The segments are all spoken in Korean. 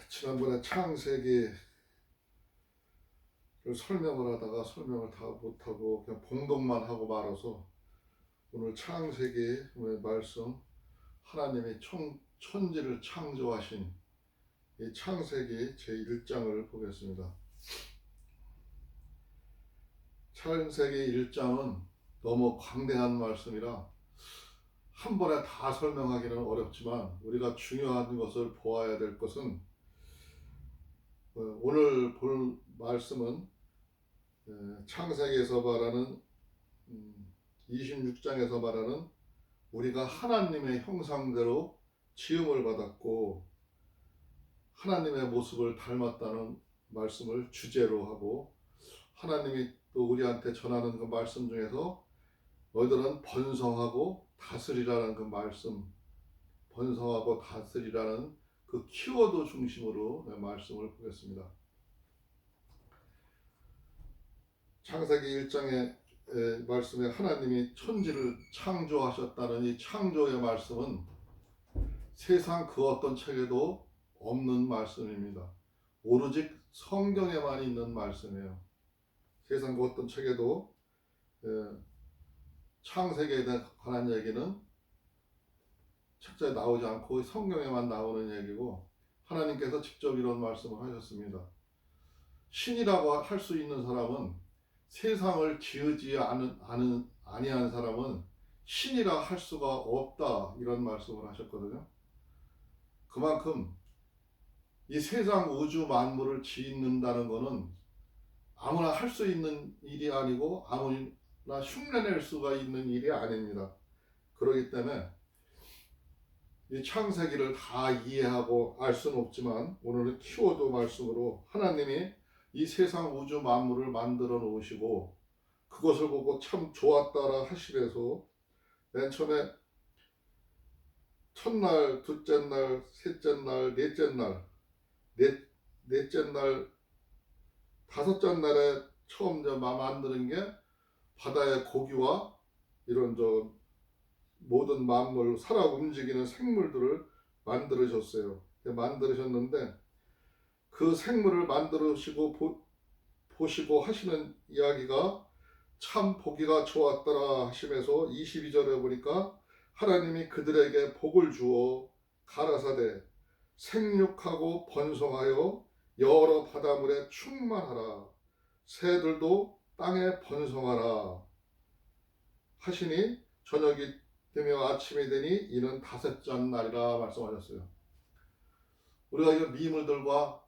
지난번에 창세기를 설명을 하다가 설명을 다 못하고 그냥 봉독만 하고 말아서 오늘 창세기의 말씀, 하나님이 천지를 창조하신 이 창세기 제1장을 보겠습니다. 창세기 1장은 너무 광대한 말씀이라 한 번에 다 설명하기는 어렵지만 우리가 중요한 것을 보아야 될 것은 오늘 볼 말씀은 창세기에서 말하는 26장에서 말하는 우리가 하나님의 형상대로 지음을 받았고 하나님의 모습을 닮았다는 말씀을 주제로 하고, 하나님이 또 우리한테 전하는 그 말씀 중에서 너희들은 번성하고 다스리라는 그 말씀, 번성하고 다스리라는 그 키워드 중심으로 말씀을 보겠습니다. 창세기 1장의 말씀에 하나님이 천지를 창조하셨다는 이 창조의 말씀은 세상 그 어떤 책에도 없는 말씀입니다. 오로지 성경에만 있는 말씀이에요. 세상 그 어떤 책에도 창세기에 관한 얘기는 책자에 나오지 않고 성경에만 나오는 얘기고, 하나님께서 직접 이런 말씀을 하셨습니다. 신이라고 할 수 있는 사람은, 세상을 지으지 아니한 사람은 신이라 할 수가 없다, 이런 말씀을 하셨거든요. 그만큼 이 세상 우주 만물을 짓는다는 것은 아무나 할 수 있는 일이 아니고 아무나 흉내낼 수가 있는 일이 아닙니다. 그렇기 때문에 이 창세기를 다 이해하고 알 수는 없지만 오늘은 키워드 말씀으로 하나님이 이 세상 우주 만물을 만들어 놓으시고 그것을 보고 참 좋았다라 하시면서 맨 처음에 첫날, 둘째 날, 셋째 날, 넷째 날, 넷째 날, 다섯째 날에 처음 만드는 게 바다의 고기와 이런 모든 만물, 살아 움직이는 생물들을 만들으셨어요. 만들으셨는데 그 생물을 만들으시고 보시고 하시는 이야기가 참 보기가 좋았더라 하시면서 22절에 보니까 하나님이 그들에게 복을 주어 가라사대 생육하고 번성하여 여러 바다물에 충만하라, 새들도 땅에 번성하라 하시니 저녁이 되며 아침이 되니 이는 다섯째 날이라 말씀하셨어요. 우리가 이 미물들과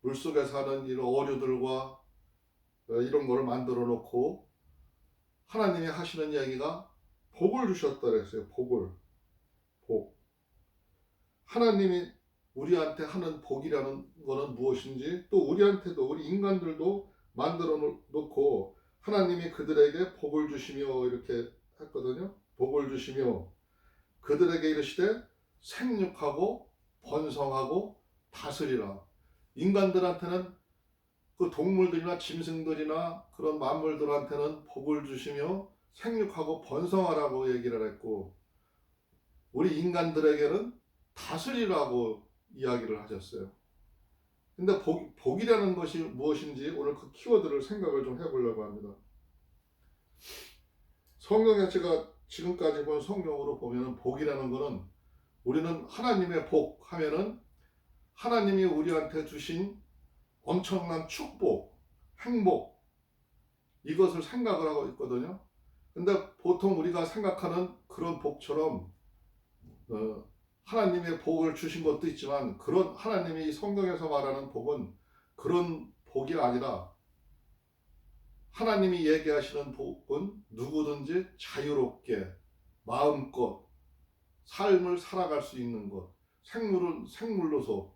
물속에 사는 이런 어류들과 이런 거를 만들어 놓고 하나님이 하시는 이야기가 복을 주셨다 그랬어요. 복. 하나님이 우리한테 하는 복이라는 거는 무엇인지, 또 우리한테도, 우리 인간들도 만들어 놓고 하나님이 그들에게 복을 주시며 이렇게 했거든요. 복을 주시며 그들에게 이르시되 생육하고 번성하고 다스리라. 인간들한테는 그 동물들이나 짐승들이나 그런 만물들한테는 복을 주시며 생육하고 번성하라고 얘기를 했고, 우리 인간들에게는 다스리라고 이야기를 하셨어요. 근데 복이라는 것이 무엇인지 오늘 그 키워드를 생각을 좀 해보려고 합니다. 성경에 제가 지금까지 본 성경으로 보면 복이라는 것은, 우리는 하나님의 복 하면은 하나님이 우리한테 주신 엄청난 축복, 행복, 이것을 생각을 하고 있거든요. 근데 보통 우리가 생각하는 그런 복처럼 하나님의 복을 주신 것도 있지만, 그런 하나님이 성경에서 말하는 복은 그런 복이 아니라, 하나님이 얘기하시는 복은 누구든지 자유롭게 마음껏 삶을 살아갈 수 있는 것, 생물은 생물로서,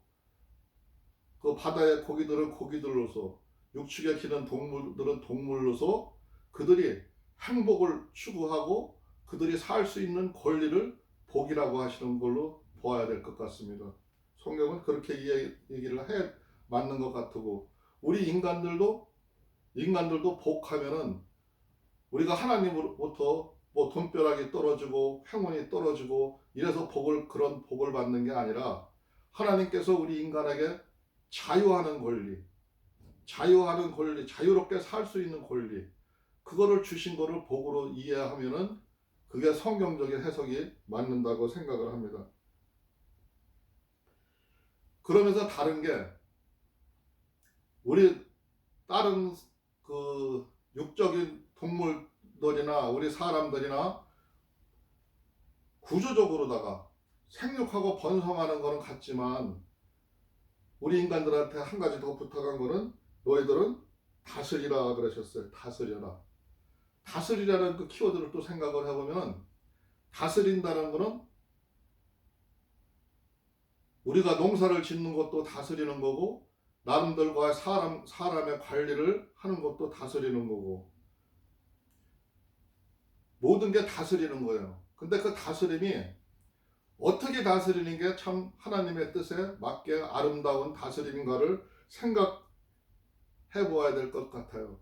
그 바다의 고기들은 고기들로서, 육축에 기는 동물들은 동물로서 그들이 행복을 추구하고 그들이 살 수 있는 권리를 복이라고 하시는 걸로 보아야 될 것 같습니다. 성경은 그렇게 얘기를 해 맞는 것 같고, 우리 인간들도 복하면은 우리가 하나님으로부터 뭐 돈벼락이 떨어지고 행운이 떨어지고 이래서 그런 복을 받는 게 아니라, 하나님께서 우리 인간에게 자유하는 권리, 자유롭게 살 수 있는 권리, 그거를 주신 거를 복으로 이해하면은 그게 성경적인 해석이 맞는다고 생각을 합니다. 그러면서 다른 게 우리 다른 그 육적인 동물들이나 우리 사람들이나 구조적으로다가 생육하고 번성하는 거는 같지만 우리 인간들한테 한 가지 더 부탁한 거는 너희들은 다스리라 그러셨어요. 다스려라. 다스리라는 그 키워드를 또 생각을 해보면 다스린다는 거는 우리가 농사를 짓는 것도 다스리는 거고 나름들과 사람의 관리를 하는 것도 다스리는 거고 모든 게 다스리는 거예요. 근데 그 다스림이 어떻게 다스리는 게 참 하나님의 뜻에 맞게 아름다운 다스림인가를 생각해 보아야 될 것 같아요.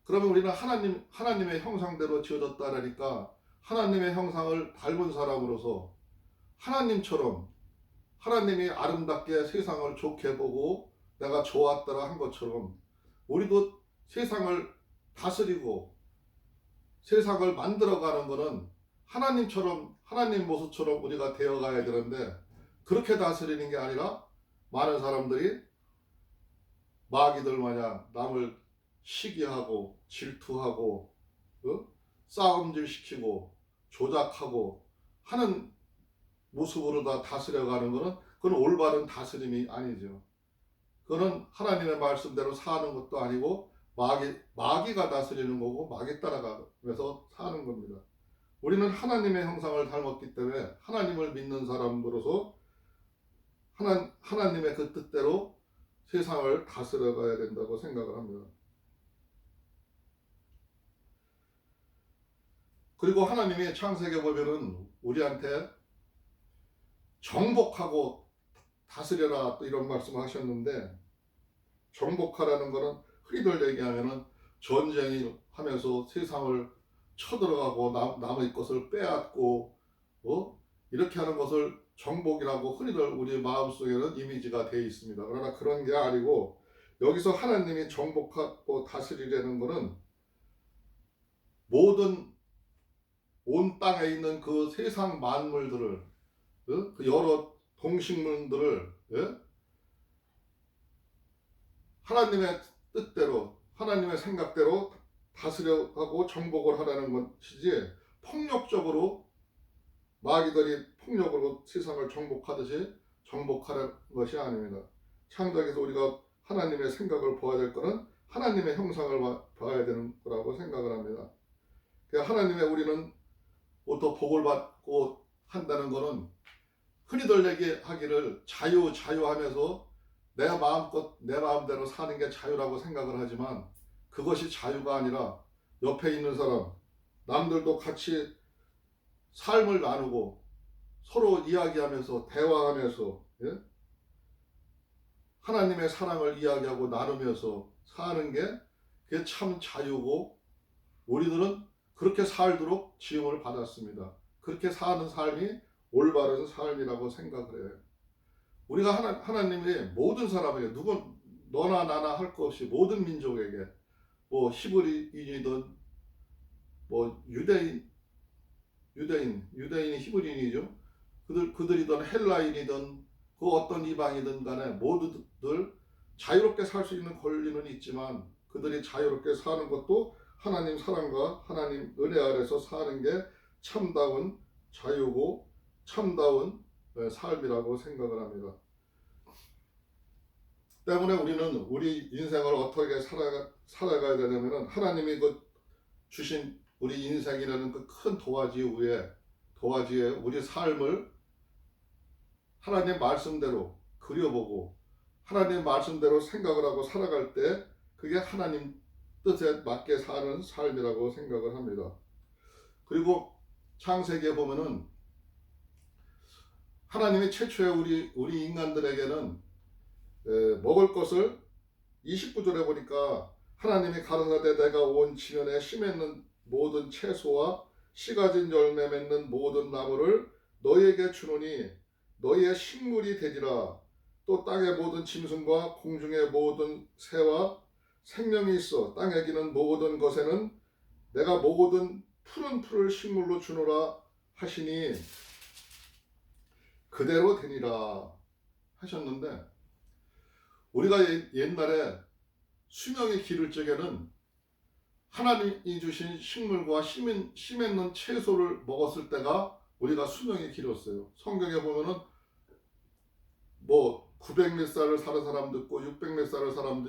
그러면 우리는 하나님의 형상대로 지어졌다라니까 하나님의 형상을 닮은 사람으로서 하나님처럼 하나님이 아름답게 세상을 좋게 보고 내가 좋았더라 한 것처럼 우리도 세상을 다스리고 세상을 만들어가는 것은 하나님처럼 하나님 모습처럼 우리가 되어가야 되는데 그렇게 다스리는 게 아니라 많은 사람들이 마귀들 마냥 남을 시기하고 질투하고 싸움질시키고 조작하고 하는 모습으로 다 다스려가는 것은 그건 올바른 다스림이 아니죠. 그거는 하나님의 말씀대로 사는 것도 아니고 마귀가 다스리는 거고 마귀 따라가면서 사는 겁니다. 우리는 하나님의 형상을 닮았기 때문에 하나님을 믿는 사람으로서 하나님의 그 뜻대로 세상을 다스려가야 된다고 생각을 합니다. 그리고 하나님이 창세기에 보면은 우리한테 정복하고 다스려라 또 이런 말씀을 하셨는데 정복하라는 거는 흔히들 얘기하면은 전쟁이 하면서 세상을 쳐들어가고 남의 것을 빼앗고 이렇게 하는 것을 정복이라고 흔히들 우리 마음속에는 이미지가 되어 있습니다. 그러나 그런 게 아니고 여기서 하나님이 정복하고 다스리려는 것은 모든 온 땅에 있는 그 세상 만물들을 그 여러 동식물들을 하나님의 뜻대로 하나님의 생각대로 다스려하고 정복을 하라는 것이지 폭력적으로 마귀들이 폭력으로 세상을 정복하듯이 정복하는 것이 아닙니다. 창작에서 우리가 하나님의 생각을 보아야 될 것은 하나님의 형상을 봐야 되는 거라고 생각을 합니다. 하나님의 우리는 또 복을 받고 한다는 것은 흔히들 얘기하기를 자유하면서 내 마음대로 사는 게 자유라고 생각을 하지만 그것이 자유가 아니라 옆에 있는 사람, 남들도 같이 삶을 나누고 서로 이야기하면서 대화하면서 하나님의 사랑을 이야기하고 나누면서 사는 게 그게 참 자유고 우리들은 그렇게 살도록 지음을 받았습니다. 그렇게 사는 삶이 올바른 삶이라고 생각을 해요. 우리가 하나님이 모든 사람에게 너나 나나 할 것 없이 모든 민족에게 뭐 히브리인이든 뭐 유대인이 히브리인이죠. 그들이든 헬라인이든 그 어떤 이방이든 간에 모두들 자유롭게 살 수 있는 권리는 있지만 그들이 자유롭게 사는 것도 하나님 사랑과 하나님 은혜 아래서 사는 게 참다운 자유고 참다운 삶이라고 생각을 합니다. 때문에 우리는 우리 인생을 어떻게 살아가야 되냐면 하나님이 주신 우리 인생이라는 그 큰 도화지에 우리 삶을 하나님 말씀대로 그려보고 하나님 말씀대로 생각을 하고 살아갈 때 그게 하나님 뜻에 맞게 사는 삶이라고 생각을 합니다. 그리고 창세기에 보면은 하나님이 최초에 우리 인간들에게는 먹을 것을 29절에 보니까 하나님이 가라사대 내가 온 지면에 씨 맺는 모든 채소와 씨 가진 열매 맺는 모든 나무를 너희에게 주노니 너희의 식물이 되리라. 또 땅의 모든 짐승과 공중의 모든 새와 생명이 있어 땅에 기는 모든 것에는 내가 모든 푸른 풀을 식물로 주노라 하시니 그대로 되니라 하셨는데, 우리가 옛날에 수명이 기를 적에는 하나님이 주신 식물과 씨 맺는 채소를 먹었을 때가 우리가 수명이 길었어요. 성경에 보면은 뭐 900 몇 살을 사는 사람도 있고 600 몇 살을 사는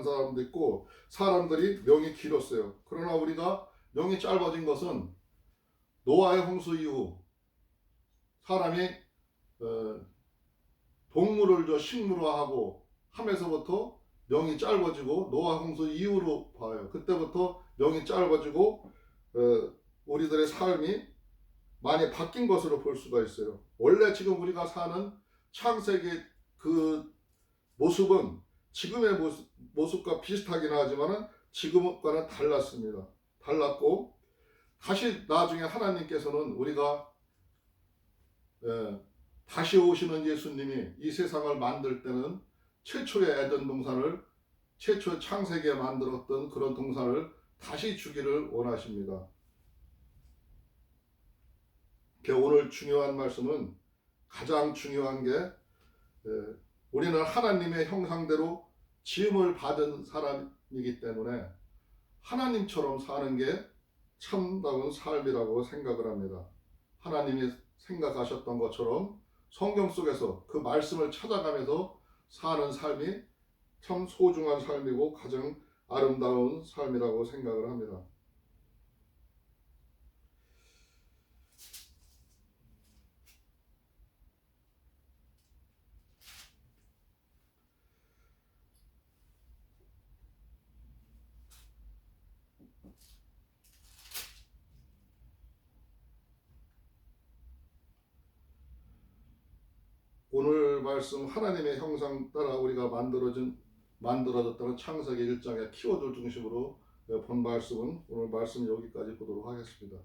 사람도 있고, 사람들이 명이 길었어요. 그러나 우리가 명이 짧아진 것은 노아의 홍수 이후 사람이 동물을 식물화하고 하면서부터 명이 짧아지고, 노아 홍수 이후로 봐요. 그때부터 명이 짧아지고 우리들의 삶이 많이 바뀐 것으로 볼 수가 있어요. 원래 지금 우리가 사는 창세기 그 모습은 지금의 모습과 비슷하긴 하지만 지금과는 달랐습니다. 달랐고, 다시 나중에 하나님께서는 우리가 다시 오시는 예수님이 이 세상을 만들 때는 최초의 에덴 동산을, 최초의 창세기에 만들었던 그런 동산을 다시 주기를 원하십니다. 오늘 중요한 말씀은, 가장 중요한 게 우리는 하나님의 형상대로 지음을 받은 사람이기 때문에 하나님처럼 사는 게 참다운 삶이라고 생각을 합니다. 하나님이 생각하셨던 것처럼 성경 속에서 그 말씀을 찾아가면서 사는 삶이 참 소중한 삶이고 가장 아름다운 삶이라고 생각을 합니다. 오늘 말씀, 하나님의 형상 따라 우리가 만들어졌다는 창세기 1장의 키워드 중심으로 본 말씀은, 오늘 말씀 여기까지 보도록 하겠습니다.